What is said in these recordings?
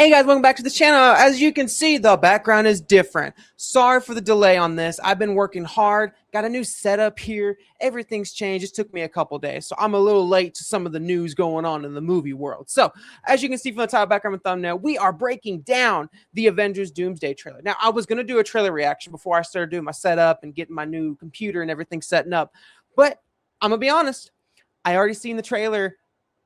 Hey guys, welcome back to the channel. As you can see, the background is different. Sorry for the delay on this. I've been working hard, got a new setup here. Everything's changed. It took me a couple days, so I'm a little late to some of the news going on in the movie world. So, as you can see from the title, background, and thumbnail, we are breaking down the Avengers Doomsday trailer. Now, I was going to do a trailer reaction before I started doing my setup and getting my new computer and everything setting up, but I'm going to be honest. I already seen the trailer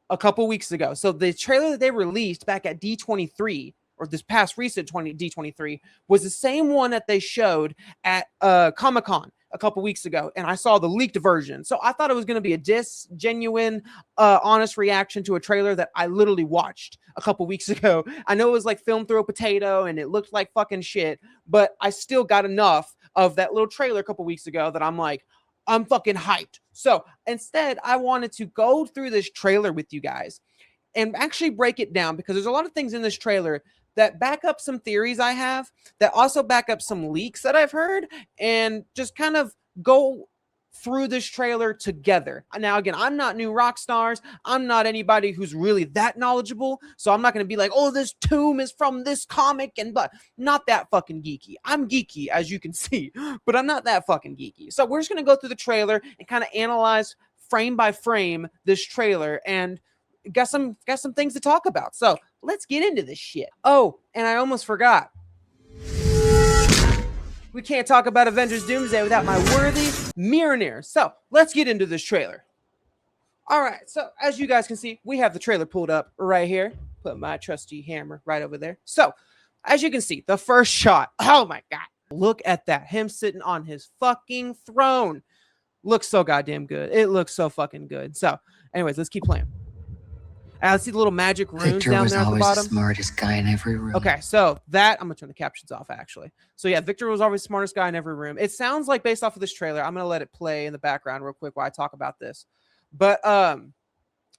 a couple weeks ago. So the trailer that they released back at D23, or this past recent D23, was the same one that they showed at Comic-Con a couple weeks ago, and I saw the leaked version. So I thought it was going to be a genuine, honest reaction to a trailer that I literally watched a couple weeks ago. I know it was like filmed through a potato and it looked like fucking shit, but I still got enough of that little trailer a couple weeks ago that I'm like, I'm fucking hyped. So instead, I wanted to go through this trailer with you guys and actually break it down, because there's a lot of things in this trailer that back up some theories I have, that also back up some leaks that I've heard, and just kind of go through this trailer together. Now, again, I'm not new rock stars. I'm not anybody who's really that knowledgeable. So I'm not going to be like, oh, this tomb is from this comic, and but not that fucking geeky. I'm geeky, as you can see, but I'm not that fucking geeky. So we're just going to go through the trailer and kind of analyze frame by frame this trailer, and got some things to talk about. So let's get into this shit. Oh, and I almost forgot. We can't talk about Avengers Doomsday without my worthy Mjolnir. So let's get into this trailer. All right, so as you guys can see, we have the trailer pulled up right here. Put my trusty hammer right over there. So as you can see, the first shot, oh my God, look at that. Him sitting on his fucking throne. Looks so goddamn good. It looks so fucking good. So anyways, let's keep playing. Let's see the little magic runes Victor down was there at the always bottom. the smartest guy in every room. Okay, so that, I'm gonna turn the captions off actually. So yeah, Victor was always the smartest guy in every room. It sounds like, based off of this trailer, I'm gonna let it play in the background real quick while I talk about this. But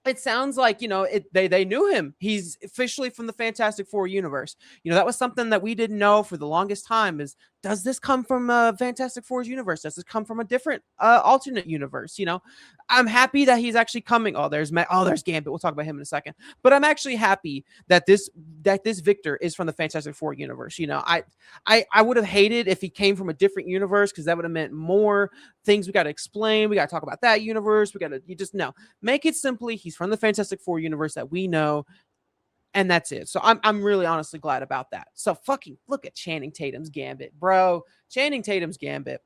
it sounds like, you know, they knew him. He's officially from the Fantastic Four universe. You know, that was something that we didn't know for the longest time, is, does this come from Fantastic Four's universe? Does this come from a different alternate universe? You know, I'm happy that he's actually coming. Oh, there's Gambit. We'll talk about him in a second. But I'm actually happy that this Victor is from the Fantastic Four universe. You know, I would have hated if he came from a different universe, because that would have meant more things we got to explain. We got to talk about that universe. You just know, make it simply, he's from the Fantastic Four universe that we know, and that's it. So I'm really honestly glad about that. So fucking look at Channing Tatum's Gambit, bro. Channing Tatum's Gambit.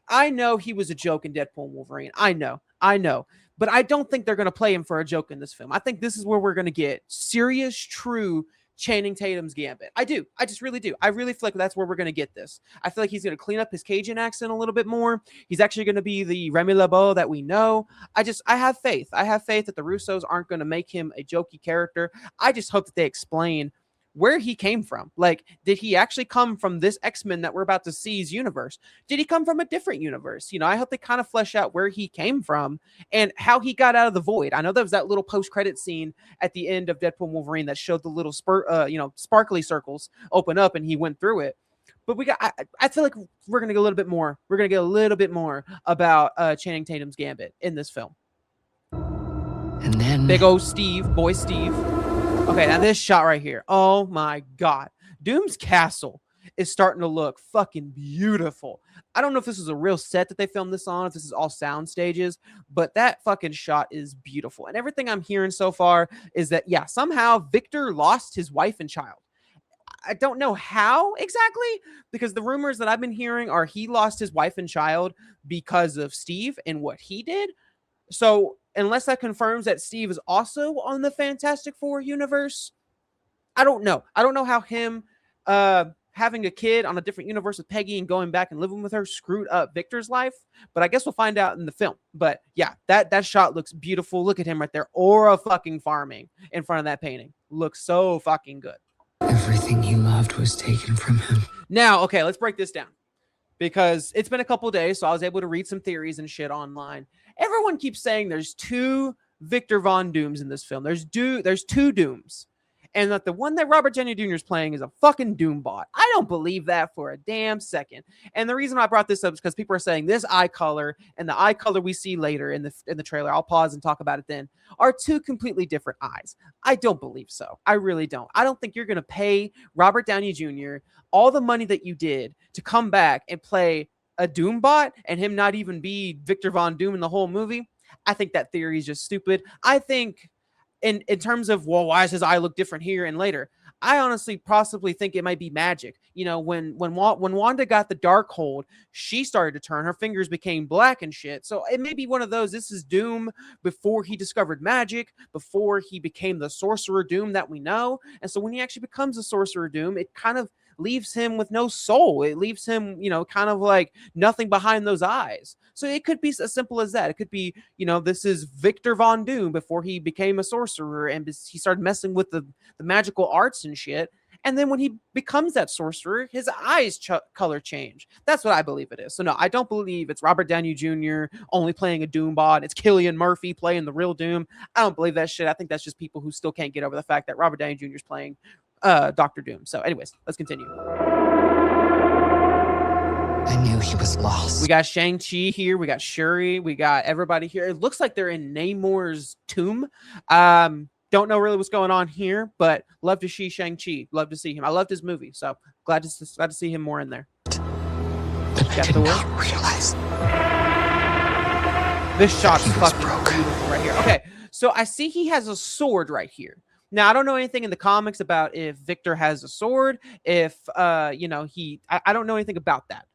I know he was a joke in Deadpool and Wolverine. I know. But I don't think they're going to play him for a joke in this film. I think this is where we're going to get serious, true Channing Tatum's Gambit. I do. I just really do. I really feel like that's where we're going to get this. I feel like he's going to clean up his Cajun accent a little bit more. He's actually going to be the Remy LeBeau that we know. I have faith. I have faith that the Russos aren't going to make him a jokey character. I just hope that they explain where he came from. Like, did he actually come from this X-Men that we're about to see's universe? Did he come from a different universe? You know, I hope they kind of flesh out where he came from and how he got out of the void. I know there was that little post-credit scene at the end of Deadpool and Wolverine that showed the little sparkly circles open up and he went through it. But I feel like we're gonna get a little bit more. We're gonna get a little bit more about Channing Tatum's Gambit in this film. And then big old boy Steve. Okay, now this shot right here. Oh my God. Doom's castle is starting to look fucking beautiful. I don't know if this is a real set that they filmed this on, if this is all sound stages, but that fucking shot is beautiful. And everything I'm hearing so far is that, yeah, somehow Victor lost his wife and child. I don't know how exactly, because the rumors that I've been hearing are he lost his wife and child because of Steve and what he did. So unless that confirms that Steve is also on the Fantastic Four universe, I don't know. I don't know how him having a kid on a different universe with Peggy and going back and living with her screwed up Victor's life. But I guess we'll find out in the film. But yeah, that shot looks beautiful. Look at him right there. Aura fucking farming in front of that painting. Looks so fucking good. Everything he loved was taken from him. Now, okay, let's break this down, because it's been a couple days, so I was able to read some theories and shit online. Everyone keeps saying there's two Victor Von Dooms in this film. There's two Dooms. and that the one that Robert Downey Jr. is playing is a fucking Doom bot. I don't believe that for a damn second. And the reason I brought this up is because people are saying this eye color and the eye color we see later in the trailer, I'll pause and talk about it then, are two completely different eyes. I don't believe so. I really don't. I don't think you're going to pay Robert Downey Jr. all the money that you did to come back and play a Doom bot and him not even be Victor Von Doom in the whole movie. I think that theory is just stupid. I think in terms of, well, why does his eye look different here and later? I honestly possibly think it might be magic. You know, when Wanda got the dark hold, she started to turn. Her fingers became black and shit. So it may be one of those. This is Doom before he discovered magic, before he became the Sorcerer Doom that we know. And so when he actually becomes a Sorcerer Doom, it kind of leaves him with no soul. It leaves him, you know, kind of like nothing behind those eyes. So it could be as simple as that. It could be, you know, this is Victor Von Doom before he became a sorcerer and he started messing with the magical arts and shit. And then when he becomes that sorcerer, his eyes color change. That's what I believe it is. So no, I don't believe it's Robert Downey Jr. only playing a Doom bot. It's Cillian Murphy playing the real Doom. I don't believe that shit. I think that's just people who still can't get over the fact that Robert Downey Jr. is playing Doctor Doom. So anyways, let's continue. I knew he was lost. We got Shang-Chi here. We got Shuri. We got everybody here. It looks like they're in Namor's tomb. Don't know really what's going on here, but love to see Shang-Chi. Love to see him. I loved his movie, so glad to see him more in there. But I did not realize this shot's he was fucking broken. beautiful right here. Okay, so I see he has a sword right here. Now, I don't know anything in the comics about if Victor has a sword, if, you know, I don't know anything about that.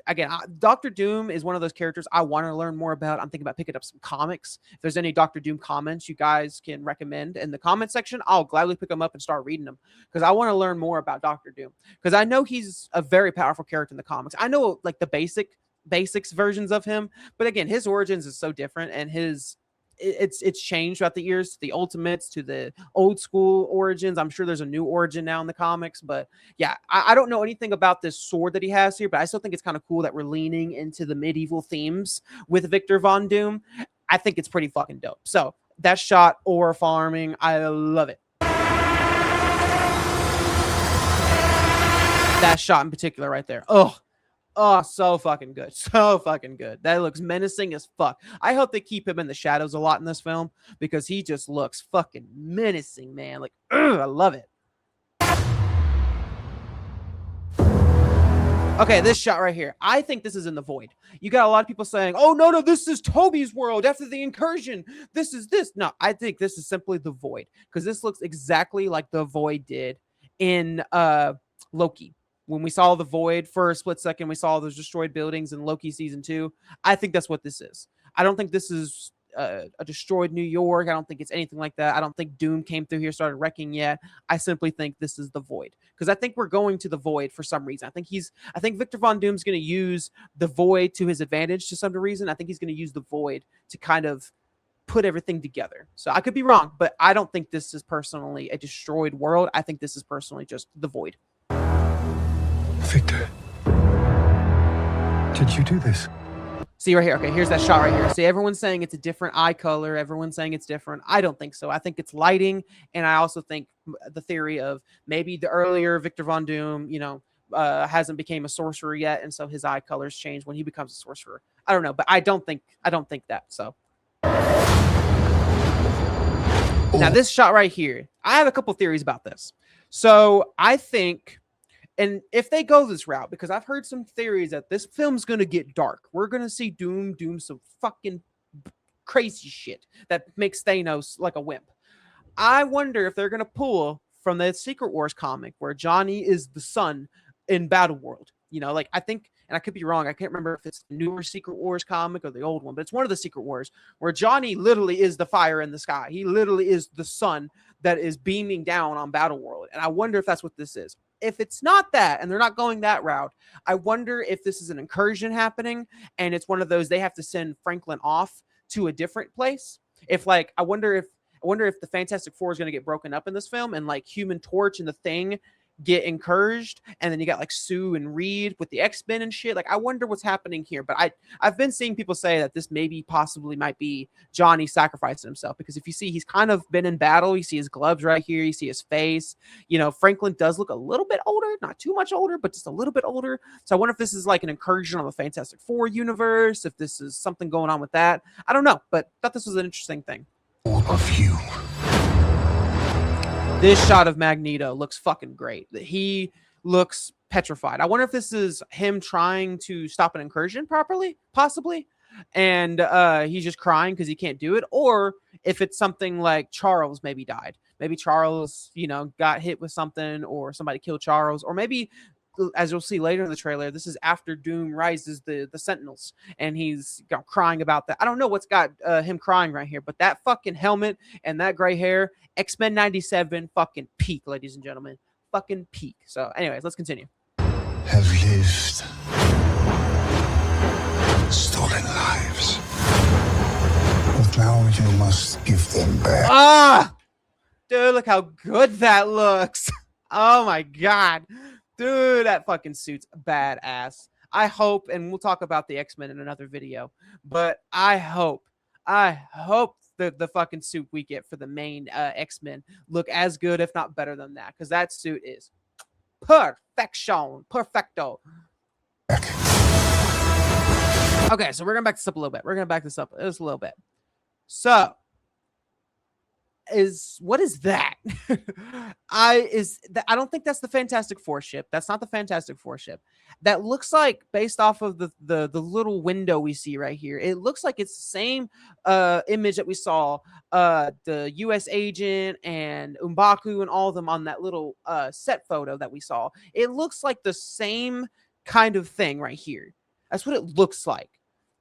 Again, Doctor Doom is one of those characters I want to learn more about. I'm thinking about picking up some comics. If there's any Doctor Doom comments you guys can recommend in the comment section, I'll gladly pick them up and start reading them because I want to learn more about Doctor Doom because I know he's a very powerful character in the comics. I know like the basics versions of him, but again, his origins is so different and it's changed throughout the years, to the Ultimates, to the old school origins. I'm sure there's a new origin now in the comics, but yeah, I don't know anything about this sword that he has here, but I still think it's kind of cool that we're leaning into the medieval themes with Victor Von Doom. I think it's pretty fucking dope. So that shot or farming, I love it. That shot in particular right there. Oh, so fucking good. So fucking good. That looks menacing as fuck. I hope they keep him in the shadows a lot in this film because he just looks fucking menacing, man. Like, I love it. Okay, this shot right here. I think this is in the Void. You got a lot of people saying, oh, no, this is Toby's world after the incursion. This is this. No, I think this is simply the Void because this looks exactly like the Void did in Loki. When we saw the Void for a split second, we saw those destroyed buildings in Loki season 2. I think that's what this is. I don't think this is a destroyed New York. I don't think it's anything like that. I don't think Doom came through here, started wrecking yet. I simply think this is the Void because I think we're going to the Void for some reason. I think Victor Von Doom's going to use the Void to his advantage to some reason. I think he's going to use the Void to kind of put everything together. So I could be wrong, but I don't think this is personally a destroyed world. I think this is personally just the Void. Victor, did you do this? See right here. Okay, here's that shot right here. See, everyone's saying it's a different eye color. Everyone's saying it's different. I don't think so. I think it's lighting, and I also think the theory of maybe the earlier Victor Von Doom, you know, hasn't became a sorcerer yet, and so his eye colors change when he becomes a sorcerer. I don't know, but I don't think that. So now this shot right here, I have a couple theories about this. So I think. And if they go this route, because I've heard some theories that this film's going to get dark. We're going to see Doom do some fucking crazy shit that makes Thanos like a wimp. I wonder if they're going to pull from the Secret Wars comic where Johnny is the sun in Battleworld. You know, like I think, and I could be wrong, I can't remember if it's the newer Secret Wars comic or the old one, but it's one of the Secret Wars where Johnny literally is the fire in the sky. He literally is the sun that is beaming down on Battleworld. And I wonder if that's what this is. If it's not that, and they're not going that route, I wonder if this is an incursion happening, and it's one of those they have to send Franklin off to a different place. If like, I wonder if the Fantastic Four is going to get broken up in this film, and like Human Torch and the Thing get encouraged, and then you got like Sue and Reed with the X-Men and shit. Like, I wonder what's happening here. But I've been seeing people say that this maybe possibly might be Johnny sacrificing himself, because if you see, he's kind of been in battle. You see his gloves right here, you see his face. You know, Franklin does look a little bit older, not too much older, but just a little bit older. So I wonder if this is like an incursion on the Fantastic Four universe, if this is something going on with that. I don't know, but I thought this was an interesting thing. All of you. This shot of Magneto looks fucking great. He looks petrified. I wonder if this is him trying to stop an incursion properly, possibly, and he's just crying because he can't do it, or if it's something like Charles maybe died. Maybe Charles, you know, got hit with something, or somebody killed Charles, or maybe, as you'll see later in the trailer, this is after Doom rises the Sentinels, and he's crying about that. I don't know what's got him crying right here, but that fucking helmet and that gray hair, X-Men 97 fucking peak, ladies and gentlemen. Fucking peak. So anyways, let's continue. Have lived. Stolen lives. But now you must give them back. Ah! Dude, look how good that looks. Oh my god. Dude, that fucking suit's badass. I hope, and we'll talk about the X-Men in another video, but I hope the fucking suit we get for the main X-Men look as good, if not better than that, because that suit is perfection. Perfecto. Okay, so we're gonna back this up a little bit. Just a little bit. So, what is that? I don't think that's the Fantastic Four ship. That's not the Fantastic Four ship. That looks like, based off of the little window we see right here, it looks like it's the same image that we saw the US agent and M'Baku and all of them on that little set photo that we saw. It looks like the same kind of thing right here. That's what it looks like.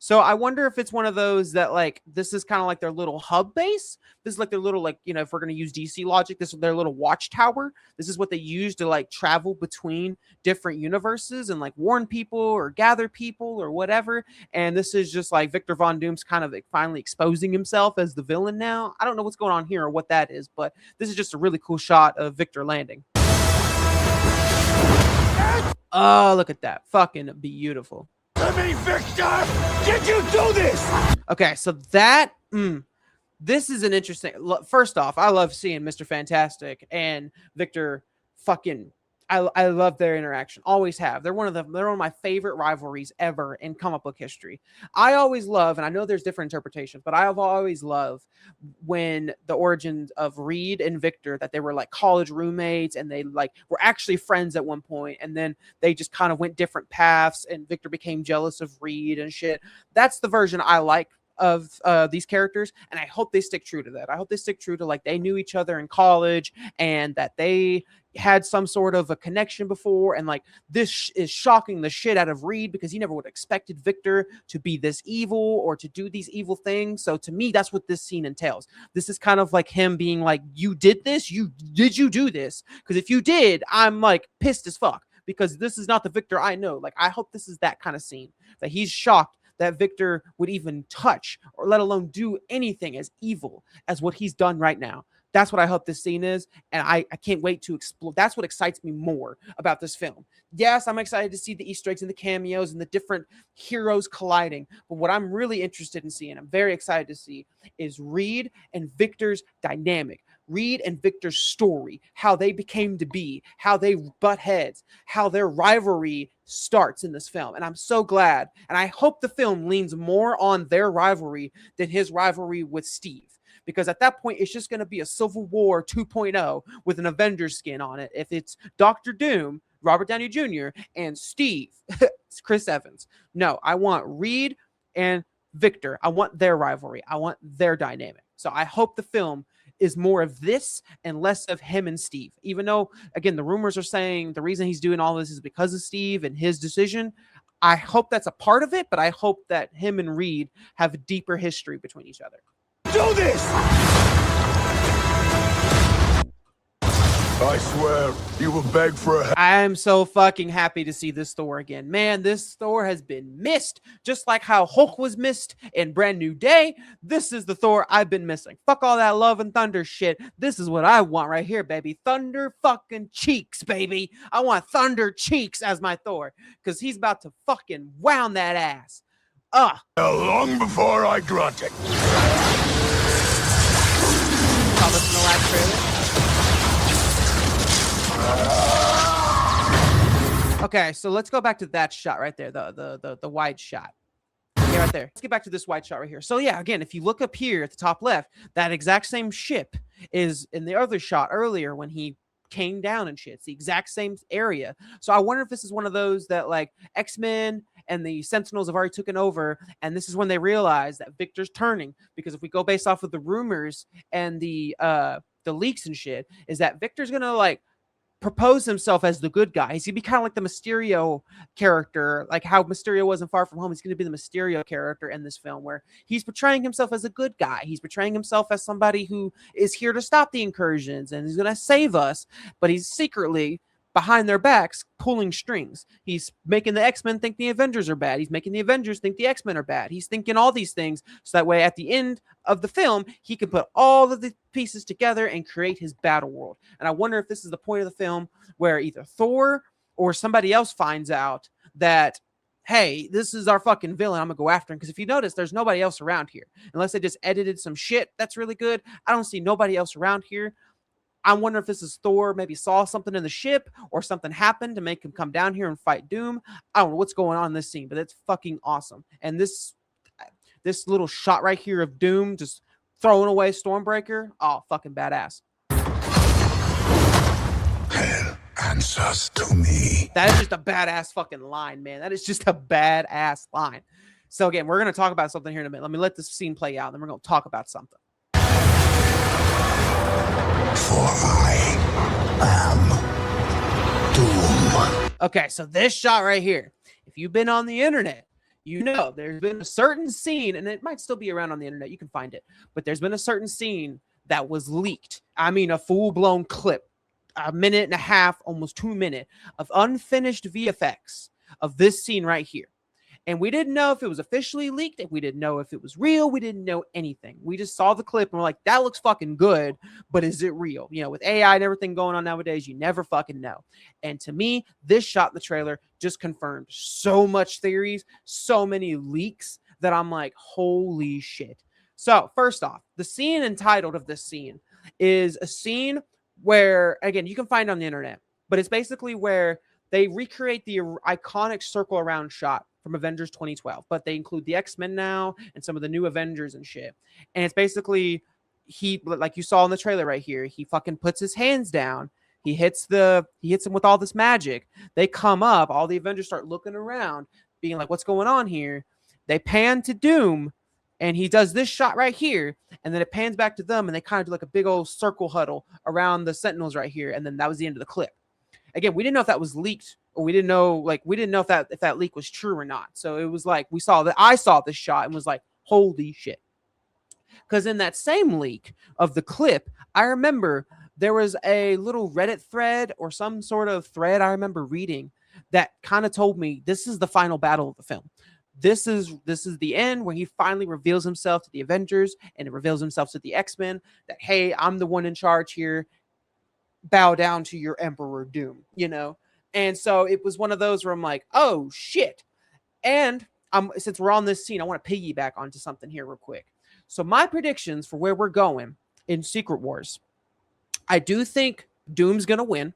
So I wonder if it's one of those that, like, this is kind of like their little hub base. This is like their little, like, you know, if we're going to use DC logic, this is their little watchtower. This is what they use to, like, travel between different universes and, like, warn people or gather people or whatever. And this is just like Victor Von Doom's kind of, like, finally exposing himself as the villain now. I don't know what's going on here or what that is, but this is just a really cool shot of Victor landing. Oh, look at that. Fucking beautiful. To me, Victor! Did you do this? Okay, so that this is an interesting. First off, I love seeing Mr. Fantastic and Victor. Fucking, I love their interaction. Always have. They're one of my favorite rivalries ever in comic book history. I always love, and I know there's different interpretations, but I have always loved when the origins of Reed and Victor, that they were like college roommates and they like were actually friends at one point, and then they just kind of went different paths, and Victor became jealous of Reed and shit. That's the version I like of these characters, and I hope they stick true to that. I hope they stick true to, like, they knew each other in college and that they had some sort of a connection before, and like this is shocking the shit out of Reed because he never would have expected Victor to be this evil or to do these evil things. So to me, that's what this scene entails. This is kind of like him being like, you did this? Did you do this? Because if you did, I'm like pissed as fuck, because this is not the Victor I know. Like, I hope this is that kind of scene, that he's shocked that Victor would even touch or let alone do anything as evil as what he's done right now. That's what I hope this scene is, and I can't wait to explore. That's what excites me more about this film. Yes, I'm excited to see the Easter eggs and the cameos and the different heroes colliding, but what I'm really interested in seeing, I'm very excited to see, is Reed and Victor's dynamic. Reed and Victor's story, how they became to be, how they butt heads, how their rivalry starts in this film. And I'm so glad, and I hope the film leans more on their rivalry than his rivalry with Steve. Because at that point, it's just going to be a Civil War 2.0 with an Avengers skin on it. If it's Dr. Doom, Robert Downey Jr., and Steve, Chris Evans. No, I want Reed and Victor. I want their rivalry. I want their dynamic. So I hope the film is more of this and less of him and Steve. Even though, again, the rumors are saying the reason he's doing all this is because of Steve and his decision. I hope that's a part of it, but I hope that him and Reed have a deeper history between each other. Do this! I swear, you will beg for a... I'm so fucking happy to see this Thor again. Man, this Thor has been missed. Just like how Hulk was missed in Brand New Day. This is the Thor I've been missing. Fuck all that love and thunder shit. This is what I want right here, baby. Thunder fucking cheeks, baby. I want thunder cheeks as my Thor. Because he's about to fucking wound that ass. Long before I grunt it. Saw this in the last trailer. Okay, so let's go back to that shot right there, the wide shot. Yeah, right there. Let's get back to this wide shot right here. So yeah, again, if you look up here at the top left, that exact same ship is in the other shot earlier when he came down and shit. It's the exact same area. So I wonder if this is one of those that like X-Men and the Sentinels have already taken over, and this is when they realize that Victor's turning. Because if we go based off of the rumors and the leaks and shit, is that Victor's gonna like propose himself as the good guy. He's gonna be kind of like the Mysterio character, like how Mysterio was in Far From Home. He's gonna be the Mysterio character in this film, where he's portraying himself as a good guy. He's portraying himself as somebody who is here to stop the incursions and he's gonna save us, but he's secretly behind their backs pulling strings. He's making the X-Men think the Avengers are bad. He's making the Avengers think the X-Men are bad. He's thinking all these things so that way at the end of the film he can put all of the pieces together and create his battle world. And I wonder if this is the point of the film where either Thor or somebody else finds out that, hey, this is our fucking villain, I'm gonna go after him. Because if you notice, there's nobody else around here unless they just edited some shit that's really good. I don't see nobody else around here. I wonder if this is Thor maybe saw something in the ship or something happened to make him come down here and fight Doom. I don't know what's going on in this scene, but it's fucking awesome. And this little shot right here of Doom just throwing away Stormbreaker, oh, fucking badass. Hell answers to me. That is just a badass fucking line, man. That is just a badass line. So again, we're going to talk about something here in a minute. Let me let this scene play out, and then we're going to talk about something. For I am Doom. Okay, so this shot right here, if you've been on the internet, you know there's been a certain scene, and it might still be around on the internet, you can find it, but there's been a certain scene that was leaked. I mean, a full-blown clip, a minute and a half, almost 2 minutes of unfinished VFX of this scene right here. And we didn't know if it was officially leaked. If we didn't know if it was real. We didn't know anything. We just saw the clip and we're like, that looks fucking good, but is it real? You know, with AI and everything going on nowadays, you never fucking know. And to me, this shot in the trailer just confirmed so much theories, so many leaks that I'm like, holy shit. So first off, the scene entitled of this scene is a scene where, again, you can find it on the internet, but it's basically where they recreate the iconic circle around shot from Avengers 2012, but they include the X-Men now and some of the new Avengers and shit. And it's basically, he, like you saw in the trailer right here, he fucking puts his hands down. He hits him with all this magic. They come up, all the Avengers start looking around, being like, what's going on here? They pan to Doom, and he does this shot right here, and then it pans back to them, and they kind of do like a big old circle huddle around the Sentinels right here, and then that was the end of the clip. Again, we didn't know if that was leaked, or we didn't know if that leak was true or not. So it was like I saw this shot and was like, holy shit. Because in that same leak of the clip, I remember there was a little Reddit thread or some sort of thread I remember reading that kind of told me this is the final battle of the film. This is the end where he finally reveals himself to the Avengers and it reveals himself to the X-Men that, hey, I'm the one in charge here. Bow down to your Emperor Doom, you know? And so it was one of those where I'm like, oh shit. And since we're on this scene, I want to piggyback onto something here real quick. So my predictions for where we're going in Secret Wars, I do think Doom's going to win.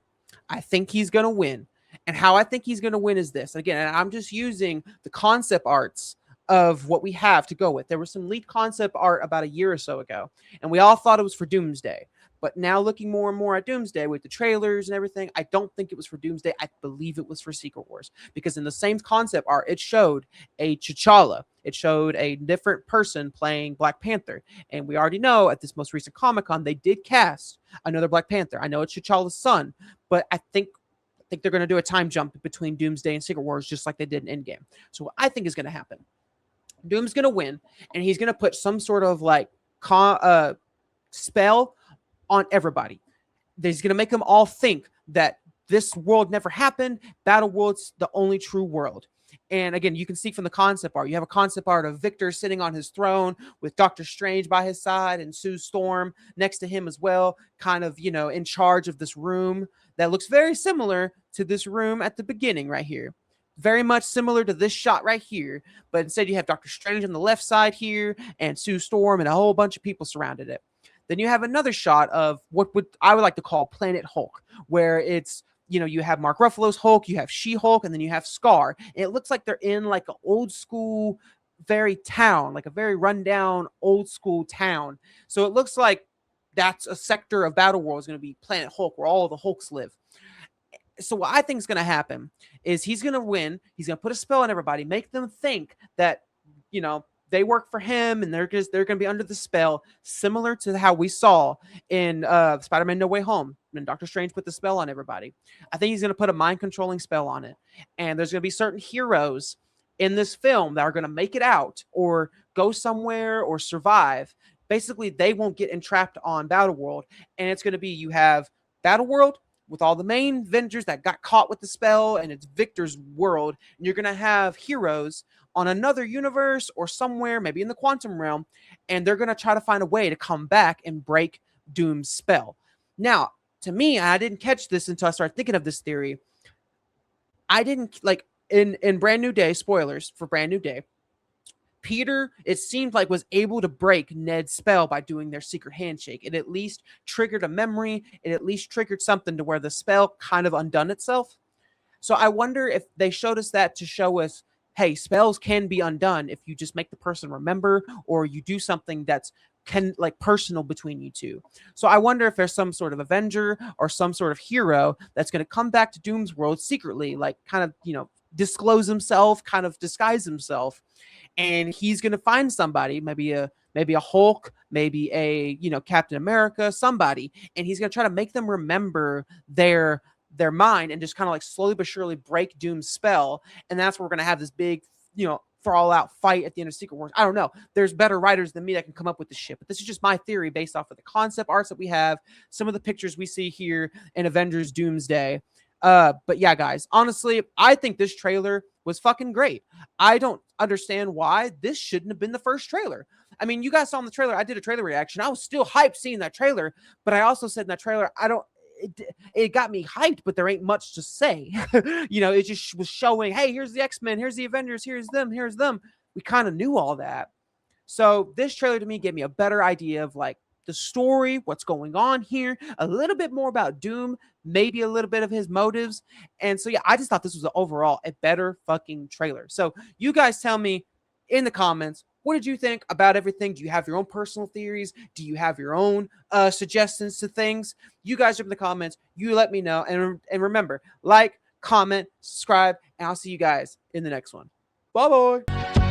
I think he's going to win. And how I think he's going to win is this. Again, and I'm just using the concept arts of what we have to go with. There was some leaked concept art about a year or so ago, and we all thought it was for Doomsday. But now looking more and more at Doomsday with the trailers and everything, I don't think it was for Doomsday. I believe it was for Secret Wars. Because in the same concept art, it showed a T'Challa. It showed a different person playing Black Panther. And we already know at this most recent Comic-Con, they did cast another Black Panther. I know it's T'Challa's son, but I think they're going to do a time jump between Doomsday and Secret Wars just like they did in Endgame. So what I think is going to happen, Doom's going to win, and he's going to put some sort of like spell on everybody. he's going to make them all think that this world never happened. Battle World's the only true world. And again, you can see from the concept art, you have a concept art of Victor sitting on his throne with Doctor Strange by his side and Sue Storm next to him as well, kind of, you know, in charge of this room that looks very similar to this room at the beginning right here. Very much similar to this shot right here, but instead you have Doctor Strange on the left side here and Sue Storm and a whole bunch of people surrounded it. Then you have another shot of what I would like to call Planet Hulk, where it's, you know, you have Mark Ruffalo's Hulk, you have She-Hulk, and then you have Scar. And it looks like they're in like an old school, very town, like a very rundown old school town. So it looks like that's a sector of Battle World is going to be Planet Hulk, where all the Hulks live. So what I think is going to happen is he's going to win. He's going to put a spell on everybody, make them think that, you know, they work for him and they're going to be under the spell, similar to how we saw in Spider-Man No Way Home when Doctor Strange put the spell on everybody. I think he's going to put a mind controlling spell on it. And there's going to be certain heroes in this film that are going to make it out or go somewhere or survive. Basically, they won't get entrapped on Battle World. And it's going to be, you have Battle World with all the main Avengers that got caught with the spell, and it's Victor's world. And you're going to have heroes on another universe or somewhere, maybe in the quantum realm, and they're going to try to find a way to come back and break Doom's spell. Now, to me, I didn't catch this until I started thinking of this theory. I didn't, like, in Brand New Day, spoilers for Brand New Day, Peter, it seemed like, was able to break Ned's spell by doing their secret handshake. It at least triggered a memory. It at least triggered something to where the spell kind of undone itself. So I wonder if they showed us that to show us, hey, spells can be undone if you just make the person remember, or you do something that's like personal between you two. So I wonder if there's some sort of Avenger or some sort of hero that's going to come back to Doom's world secretly, like kind of, you know, disclose himself, kind of disguise himself. And he's going to find somebody, maybe a Hulk, maybe a, you know, Captain America, somebody, and he's going to try to make them remember their mind and just kind of like slowly but surely break Doom's spell. And that's where we're going to have this big, you know, for all out fight at the end of Secret Wars. I don't know. There's better writers than me that can come up with this shit, but this is just my theory based off of the concept arts that we have, some of the pictures we see here in Avengers Doomsday. But yeah, guys, honestly, I think this trailer was fucking great. I don't understand why this shouldn't have been the first trailer. I mean, you guys saw in the trailer, I did a trailer reaction. I was still hyped seeing that trailer, but I also said in that trailer, it got me hyped, but there ain't much to say. You know, it just was showing, hey, here's the X-Men, here's the Avengers, here's them. We kind of knew all that. So this trailer to me gave me a better idea of like the story, what's going on here, a little bit more about Doom, maybe a little bit of his motives. And so, yeah, I just thought this was overall a better fucking trailer. So you guys tell me in the comments, what did you think about everything? Do you have your own personal theories? Do you have your own suggestions to things? You guys are in the comments. You let me know. And remember, like, comment, subscribe, and I'll see you guys in the next one. Bye-bye.